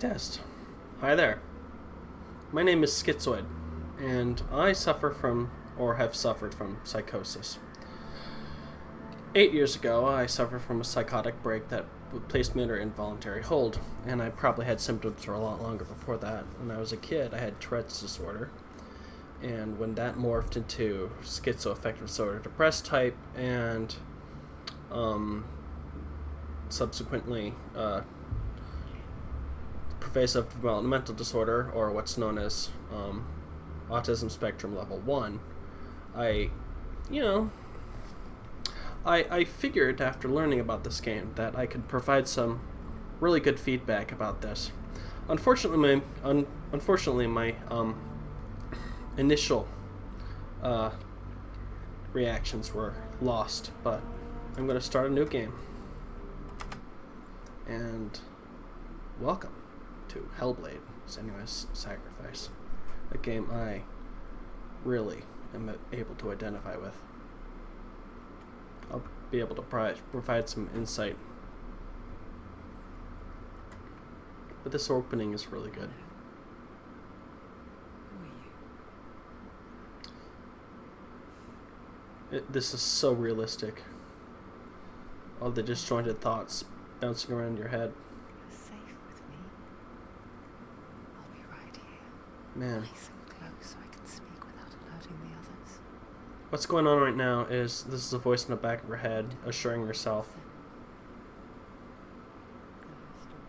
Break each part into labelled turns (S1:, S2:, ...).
S1: Test. Hi there. My name is Schizoid, and I suffer from, or have suffered from, psychosis. 8 years ago, I suffered from a psychotic break that placed me under involuntary hold, and I probably had symptoms for a lot longer before that. When I was a kid, I had Tourette's disorder, and when that morphed into schizoaffective disorder depressed type, and subsequently pervasive developmental disorder, or what's known as autism spectrum level 1, I figured after learning about this game that I could provide some really good feedback about this. Unfortunately, my initial reactions were lost, but I'm going to start a new game. And welcome to HELLBLADE, Senua's Sacrifice, a game I really am able to identify with. I'll be able to provide some insight. But this opening is really good. This is so realistic. All the disjointed thoughts bouncing around your head.
S2: You're safe with me. I'll be right here.
S1: Man.
S2: Nice and close so I can speak without alerting the others.
S1: What's going on right now is this is a voice in the back of her head assuring herself.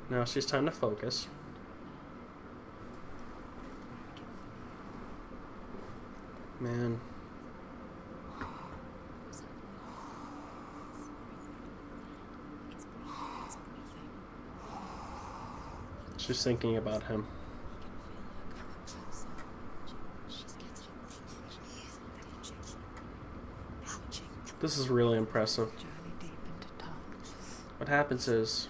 S1: Now she's time to focus. Man. She's thinking about him. This is really impressive. What happens is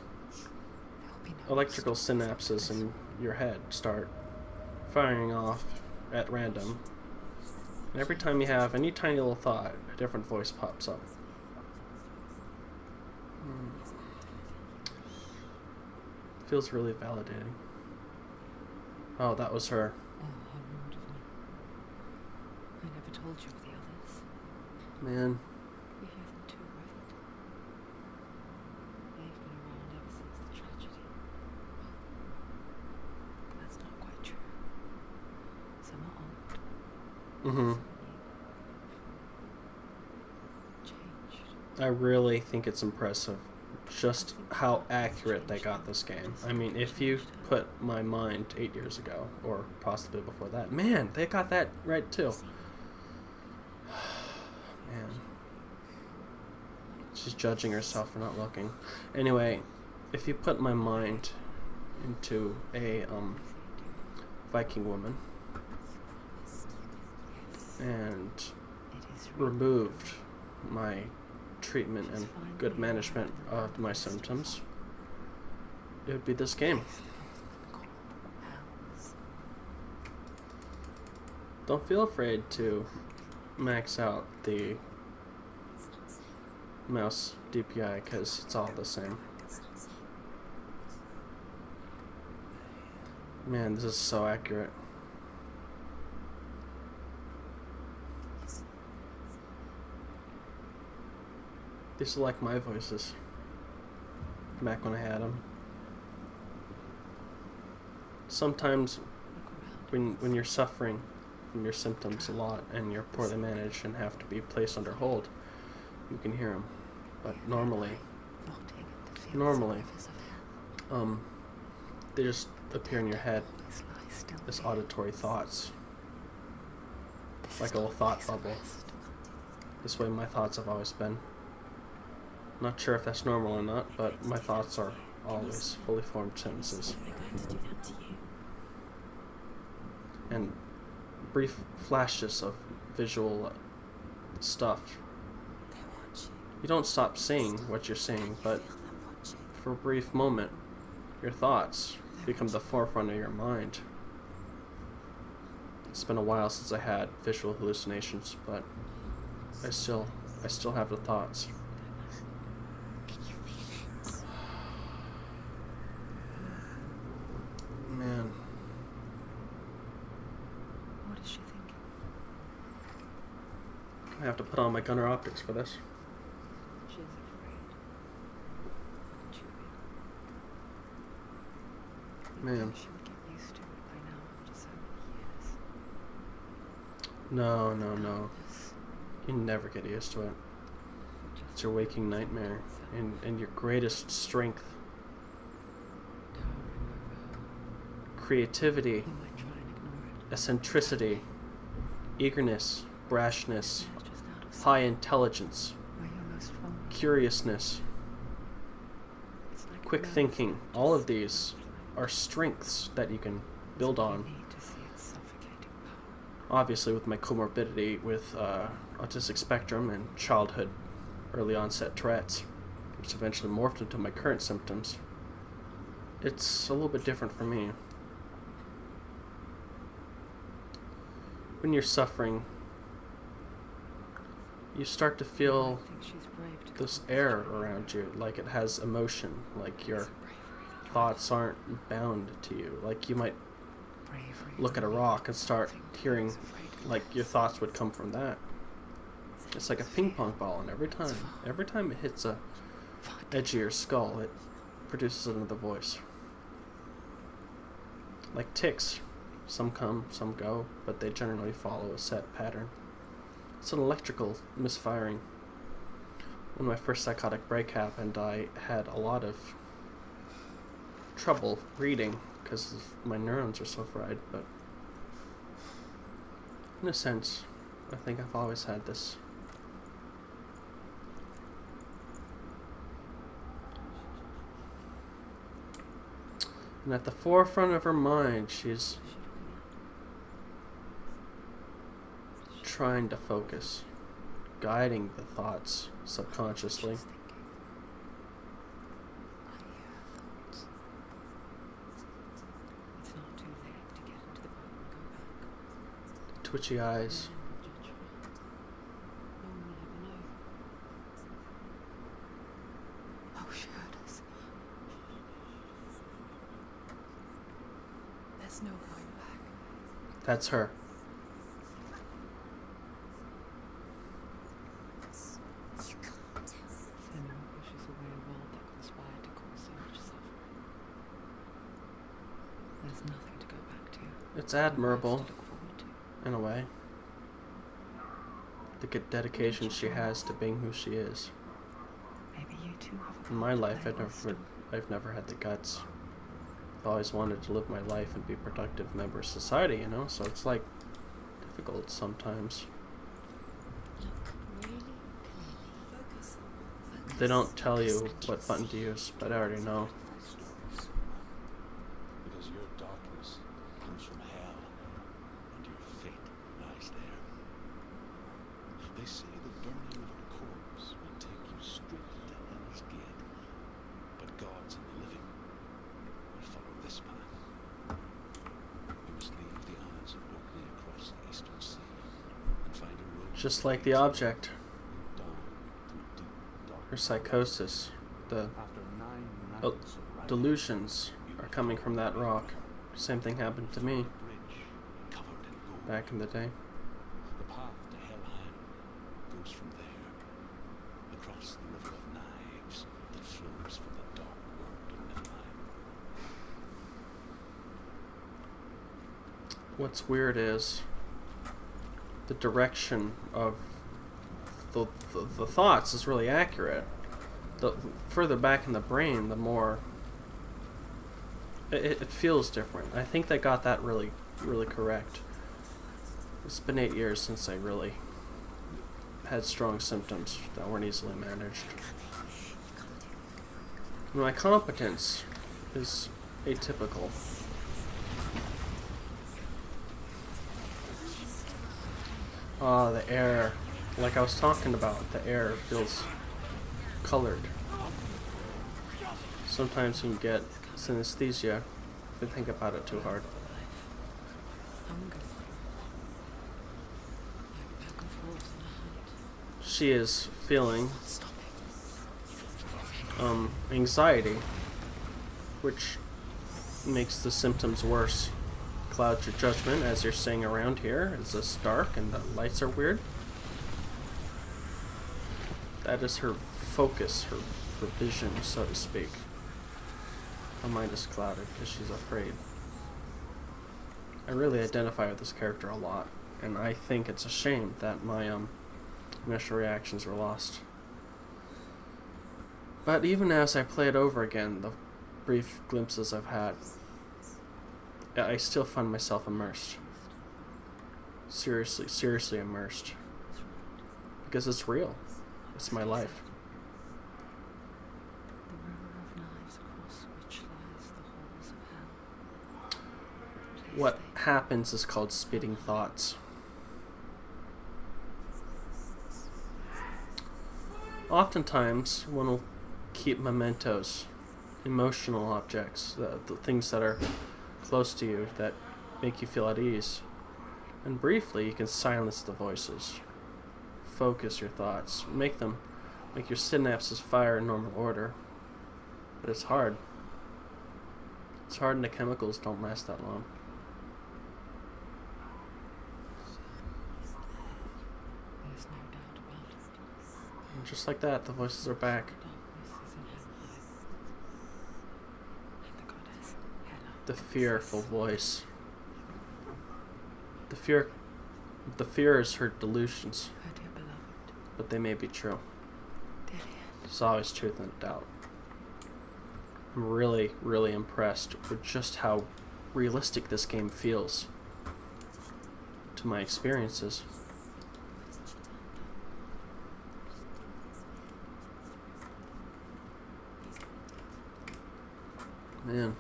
S1: electrical synapses in your head start firing off at random. And every time you have any tiny little thought, a different voice pops up. Feels really validating. Oh, that was her.
S2: Oh, how rude of me. I never told you of the others.
S1: Man.
S2: You hear them too, right? They've been around ever since the tragedy. But that's not quite true. Some are old.
S1: Mm-hmm.
S2: Some are changed.
S1: I really think it's impressive just how accurate they got this game. I mean, if you put my mind 8 years ago, or possibly before that, man, they got that right too. Man. She's judging herself for not looking. Anyway, if you put my mind into a Viking woman and removed my treatment and good management of my symptoms, it would be this game. Don't feel afraid to max out the mouse DPI because it's all the same. Man, this is so accurate. These are like my voices back when I had them. Sometimes when you're suffering from your symptoms a lot and you're poorly managed and have to be placed under hold, you can hear them. But normally, they just appear in your head as auditory thoughts, like a little thought bubble. This way my thoughts have always been. Not sure if that's normal or not, but my thoughts are always fully formed sentences. And brief flashes of visual stuff. You don't stop seeing what you're seeing, but for a brief moment, your thoughts become the forefront of your mind. It's been a while since I had visual hallucinations, but I still have the thoughts. I have to put on my gunner optics for this.
S2: She's afraid. Wouldn't you be? You'd
S1: Man.
S2: think she would get used to it by now after so many years.
S1: No, no, no.
S2: This
S1: You never get used to it.
S2: just
S1: It's your waking nightmare and your greatest strength.
S2: towering over her.
S1: Creativity,
S2: You might try and ignore it.
S1: eccentricity, eagerness, brashness,
S2: It's just out of sight.
S1: high intelligence,
S2: Where you're most vulnerable.
S1: curiousness,
S2: It's like
S1: quick
S2: a nerve
S1: thinking.
S2: just
S1: All of these
S2: flying.
S1: are strengths that you can
S2: It's
S1: build
S2: all you
S1: on.
S2: need to see its suffocating power.
S1: Obviously, with my comorbidity with autistic spectrum and childhood early onset Tourette's, which eventually morphed into my current symptoms, it's a little bit different for me. When you're suffering, you start to feel
S2: I think she's brave to
S1: this
S2: come
S1: air
S2: forward.
S1: around you, like it has emotion, like your
S2: It's bravery that
S1: thoughts aren't bound to you. Like you might
S2: bravery
S1: look at a rock and start
S2: Think
S1: hearing,
S2: he's afraid of
S1: like your thoughts would come from that. It's like a ping pong ball, and every time it hits a edge of your skull, it produces another voice. Like ticks, some come, some go, but they generally follow a set pattern. It's an electrical misfiring. When my first psychotic break happened, I had a lot of trouble reading because my neurons are so fried, but in a sense, I think I've always had this. And at the forefront of her mind, she's trying to focus, guiding the thoughts subconsciously.
S2: She's thinking. I hear her thoughts. It's not too late to get into the boat and go back.
S1: Twitchy eyes.
S2: No one will judge her. No one will ever know. Oh, she heard us. There's no going back.
S1: That's her.
S2: Thin pushes away a world that conspired to cause so much suffering. There's nothing to go back to.
S1: It's
S2: No life
S1: admirable,
S2: to look forward to.
S1: in a way. The good dedication she has to being who she is.
S2: Maybe you too have a
S1: In my
S2: part to
S1: life,
S2: play
S1: I've never had the guts. I've always wanted to live my life and be a productive member of society, you know? So it's like difficult sometimes. They don't tell you what button to use, but I already know.
S3: Because your darkness comes from hell, and your fate lies there. They say the burning of a corpse will take you straight to hell's gate, but gods and the living will follow this path. You must leave the Isles of Orkney across the eastern sea and find a road
S1: Just like the object,
S3: down through deep dark.
S1: her psychosis, the
S3: After 9
S1: Oh,
S3: nights of riding,
S1: delusions are coming from that rock. Same thing happened to me
S3: bridge covered in gold.
S1: back in the day.
S3: The path to Helheim goes from there, across the river of knives that flows from the dark world of Niflheim.
S1: What's weird is the direction of the thoughts is really accurate. The further back in the brain, the more it feels different. I think they got that really correct. It's been 8 years since I really had strong symptoms that weren't easily managed. My competence is atypical. The air, like I was talking about, the air feels colored. Sometimes you can get synesthesia if you think about it too hard.
S2: Hunger. Like back and forth in a hunt.
S1: She is feeling
S2: Not stopping.
S1: anxiety, which makes the symptoms worse. Clouds your judgment, as you're seeing around here. It's this dark and the lights are weird. That is her focus, her vision, so to speak. Her mind is clouded because she's afraid. I really identify with this character a lot, and I think it's a shame that my initial reactions were lost. But even as I play it over again, the brief glimpses I've had, I still find myself immersed. Seriously immersed. Because it's real. It's my life.
S2: The river of knives across which lies the halls of hell.
S1: What happens is called spitting thoughts. Oftentimes, one will keep mementos, emotional objects, the things that are close to you that make you feel at ease. And briefly, you can silence the voices. Focus your thoughts. Make your synapses fire in normal order. But it's hard. It's hard, and the chemicals don't last that long.
S2: There's no doubt about it.
S1: And just like that, the voices are back.
S2: Darkness is in Hellbladed. And the goddess Hela.
S1: The fearful voice. The fear is her delusions,
S2: Her dear beloved.
S1: but they may be true.
S2: Delia.
S1: There's always truth in doubt. I'm really, really impressed with just how realistic this game feels to my experiences. Man.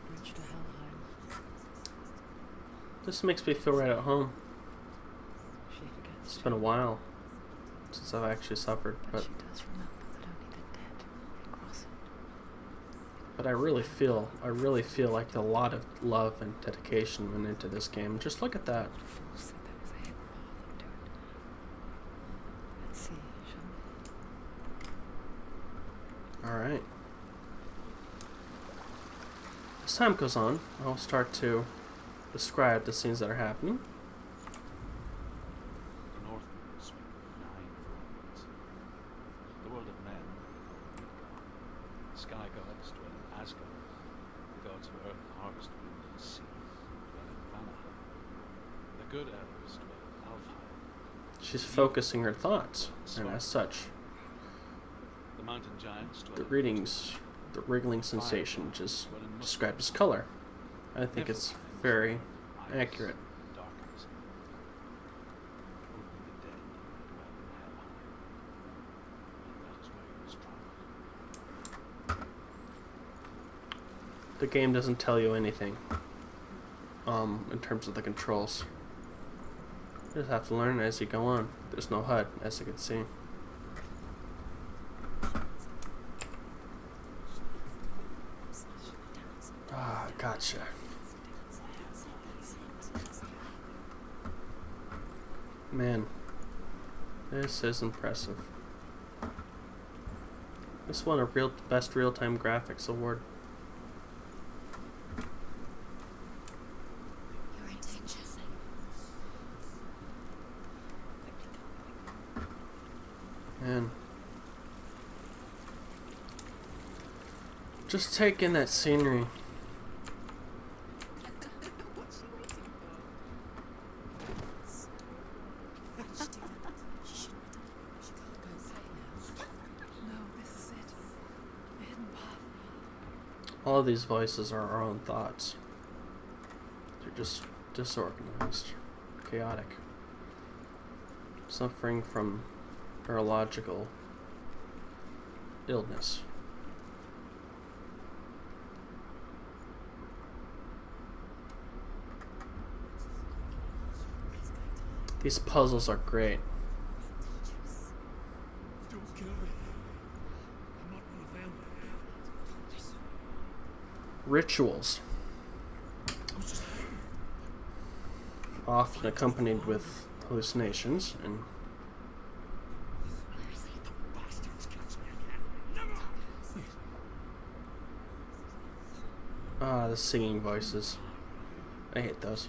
S2: Bridge to Helheim.
S1: This makes me feel right at home.
S2: She forgets.
S1: It's been a while since I've actually suffered,
S2: But
S1: but
S2: she does remember that only the dead may cross it.
S1: I really feel like a lot of love and dedication went into this game. Just look at that.
S2: The fools said there was a hidden path into it. Let's see, shall we?
S1: Alright. As time goes on, I'll start to describe the scenes that are happening.
S3: The Northmen speak of 9 worlds. The world of men, the sky gods dwell in Asgard. The gods of earth, harvest, wind, and sea dwell in Vanaheim. The good elves dwell in Alfheim.
S1: She's focusing her thoughts, and as such,
S3: The mountain giants dwell
S1: the
S3: in
S1: readings, the wriggling sensation just described as color. I think it's very accurate.
S3: darkness. Only the dead dwell in Helheim. And that is where you must travel.
S1: The game doesn't tell you anything in terms of the controls. You just have to learn as you go on. There's no HUD, as you can see. Ah, gotcha. Man, this is impressive. This won a best real-time graphics award.
S4: You're in danger.
S1: Man. Just take in that scenery.
S4: What's she waiting for? She shouldn't have done it. She can't go inside now.
S2: No, this is it. The hidden path.
S1: All of these voices are our own thoughts. They're just disorganized, chaotic, suffering from neurological illness. These puzzles are great.
S3: Don't kill me. I'm not one of them.
S1: Rituals, often accompanied with hallucinations and
S3: Bastards kills me again. Never!
S1: the singing voices. I hate those.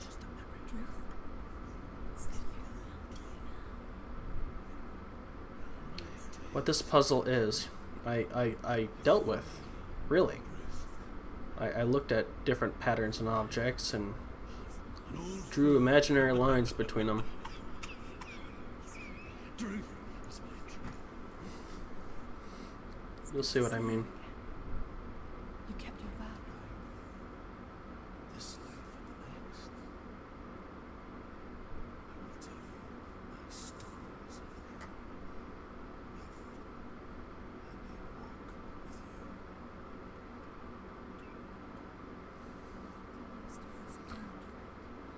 S1: What this puzzle is, I dealt with, really. I looked at different patterns and objects and drew imaginary lines between them. You'll see what I mean.
S4: You kept your vow.
S3: This life and the next. I will tell you my stories of hell.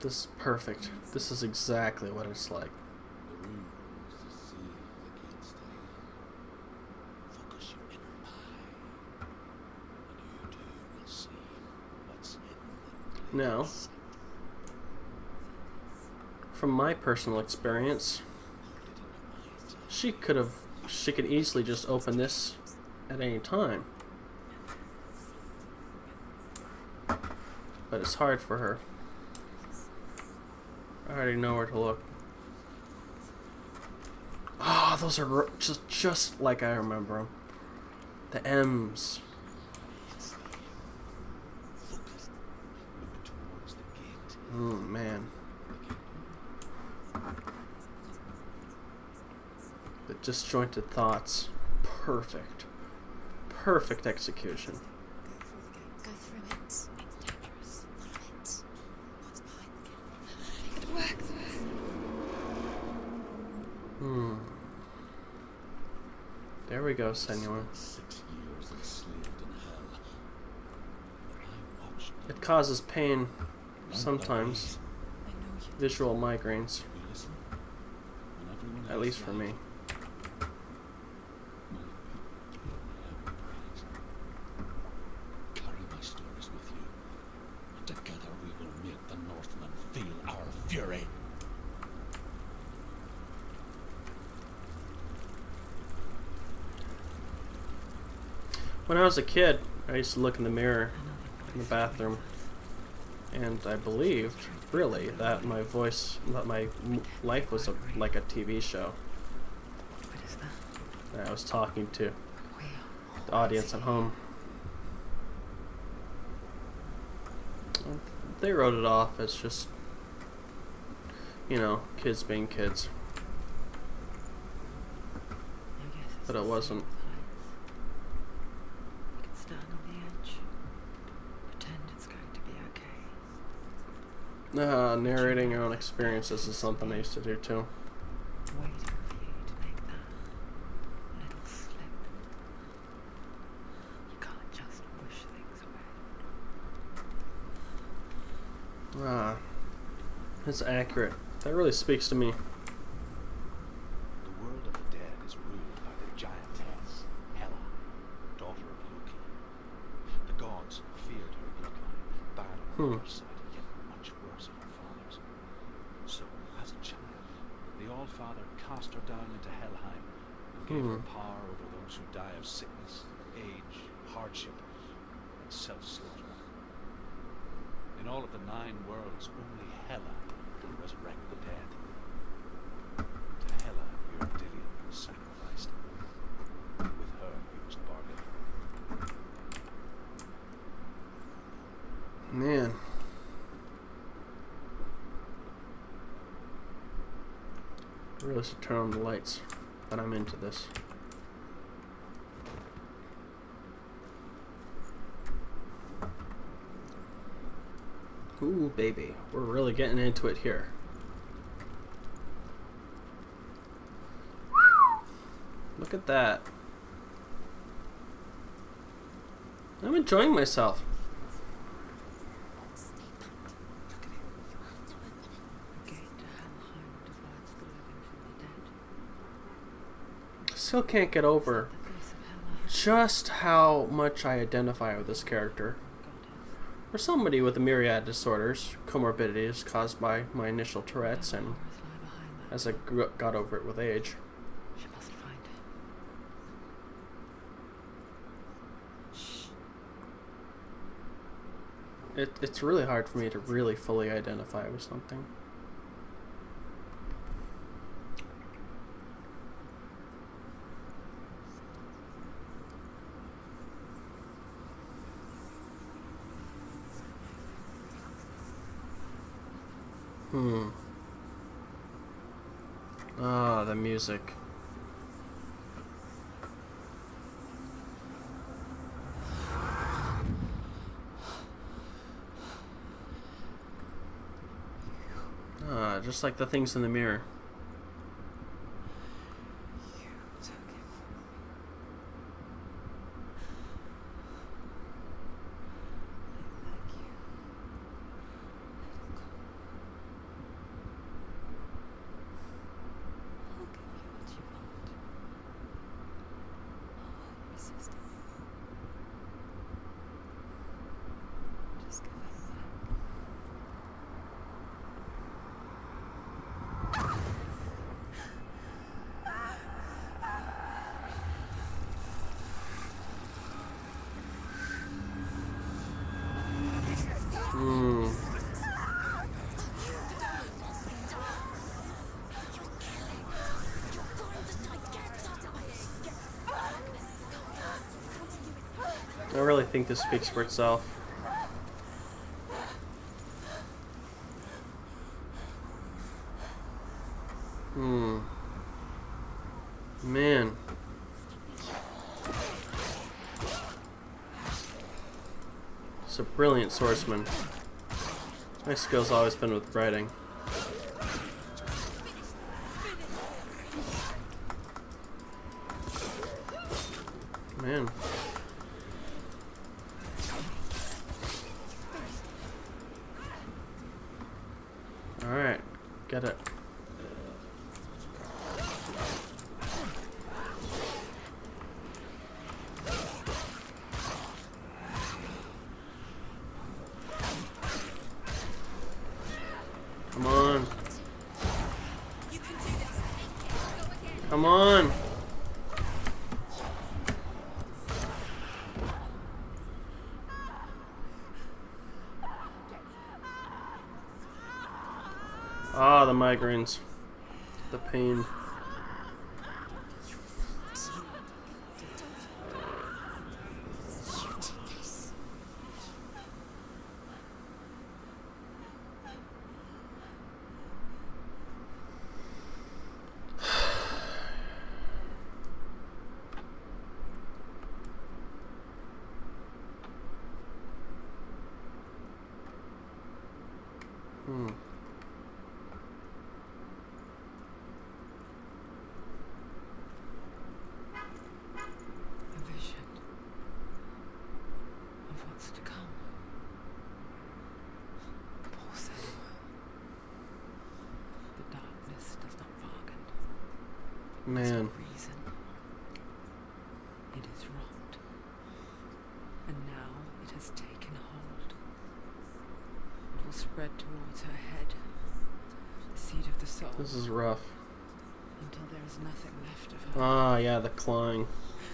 S1: This is perfect. This is exactly what it's like.
S3: The room is to see against hell. Focus your inner eye, and you too will see what's hidden in
S1: Now,
S3: plain sight.
S1: from my personal experience, she could easily just open this at any time. But it's hard for her. I already know where to look. Ah, those are just like I remember them. The M's.
S3: Focus. Look towards the gate.
S1: Oh man. The disjointed thoughts. Perfect. Perfect execution.
S4: Go through it. It's dangerous. Follow it. What's behind the gate? It works.
S1: There we go, Senor.
S3: 6 years enslaved in hell. But I watched
S1: It causes pain sometimes.
S4: I know you.
S1: Visual migraines.
S3: you listen. When everyone
S1: At
S3: else
S1: least for me.
S3: died, carry my stories with you, and together we will make the Northmen feel our fury.
S1: When I was a kid, I used to look in the mirror in the bathroom, and I believed, really, that my life was like a TV show.
S2: What is that?
S1: And I was talking to
S2: We are
S1: the audience at home. They wrote it off as just, kids being kids.
S2: I guess it's
S1: But
S2: the
S1: it
S2: same
S1: wasn't.
S2: with heights. You can stand on the edge, pretend it's going to be okay,
S1: Narrating your own experiences is something I used to do too.
S2: waiting for you to make that little slip. You can't just wish things away.
S1: It's accurate. That really speaks to me.
S3: The world of the dead is ruled by the giantess, Hela, daughter of Loki. The gods feared her bloodline, bad on her side, yet much worse on her father's. So, as a child, the Allfather cast her down into Helheim and gave her power over those who die of sickness, age, hardship, and self-slaughter. In all of the 9 worlds, only Hela can resurrect the dead. To Hela, your Dillion was sacrificed. With her, you must bargain.
S1: Man. I really should turn on the lights, but I'm into this. Ooh, baby. We're really getting into it here. Look at that. I'm enjoying myself.
S4: Stay back. Look at it. You have to open it.
S2: The gate to Helheim divides the living from the dead.
S1: Still can't get over
S2: The face of Hela,
S1: just how much I identify with this character.
S2: goddess.
S1: For somebody with a myriad disorders, comorbidities caused by my initial Tourette's, and
S2: Horrors lie behind that.
S1: as I got over it with age.
S2: She must find it.
S4: Shh.
S1: It's really hard for me to really fully identify with something. Ah, the music. Ah, just like the things in the mirror.
S2: You took it from me. I beg you. Let it go. I'll give you what you want. I won't resist it. Just give it back.
S1: I really think this speaks for itself. Man. He's a brilliant swordsman. My skill's always been with writing. Man. Alright, get it. Come on. Come on. Ah, the migraines. The pain.
S2: A vision of what's to come. Paul said, the darkness does not bargain.
S1: Man.
S2: For reason. It is wrought. And now it has taken hold. It will spread towards her head, the seed of the soul,
S1: This is rough.
S2: until there is nothing left of her.
S1: Ah, yeah, the clawing.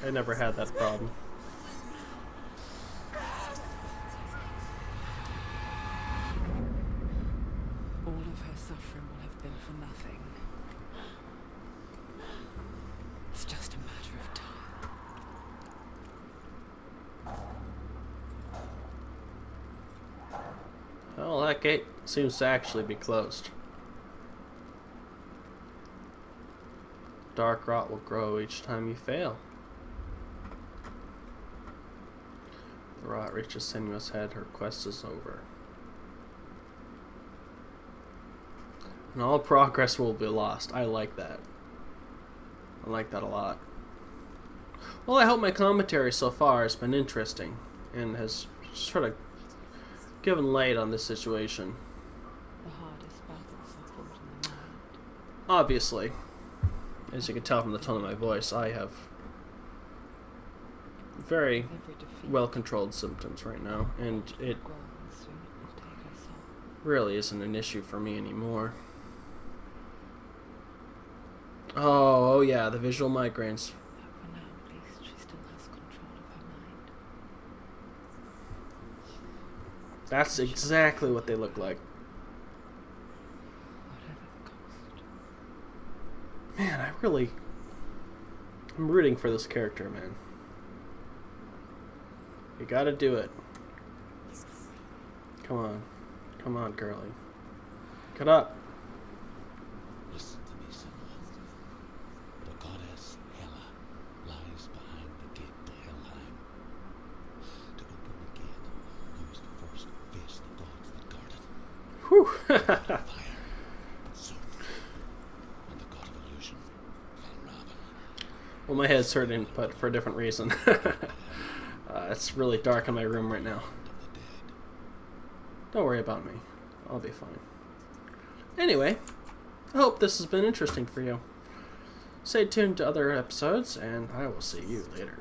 S1: I never had that problem.
S2: All of her suffering will have been for nothing. It's just a matter of time.
S1: Well, that gate seems to actually be closed. Dark rot will grow each time you fail. The rot reaches Senua's head, her quest is over. And all progress will be lost. I like that. I like that a lot. Well, I hope my commentary so far has been interesting and has sort of given light on this situation.
S2: The hardest battles are fought in the mind.
S1: Obviously, as you can tell from the tone of my voice, I have very
S2: Every defeat
S1: well-controlled symptoms right now, and it
S2: grows, soon it will take us all.
S1: really isn't an issue for me anymore. Oh yeah, the visual migraines.
S2: But for now, at least, she still has control of her mind.
S1: That's exactly what they look like.
S2: Whatever the cost.
S1: Man, I'm rooting for this character, man. You gotta do it. Come on. Come on, girlie. Get up.
S3: Listen to me, son. The goddess Hela lies behind the gate to Helheim. To open the gate, you must first face the gods that guard it.
S1: Whew.
S3: Fire, Zod, and the god of illusion, Valravn.
S1: Well, my head's hurting, but for a different reason. It's really dark in my room right now.
S3: Of the dead.
S1: Don't worry about me. I'll be fine. Anyway, I hope this has been interesting for you. Stay tuned to other episodes, and I will see you later.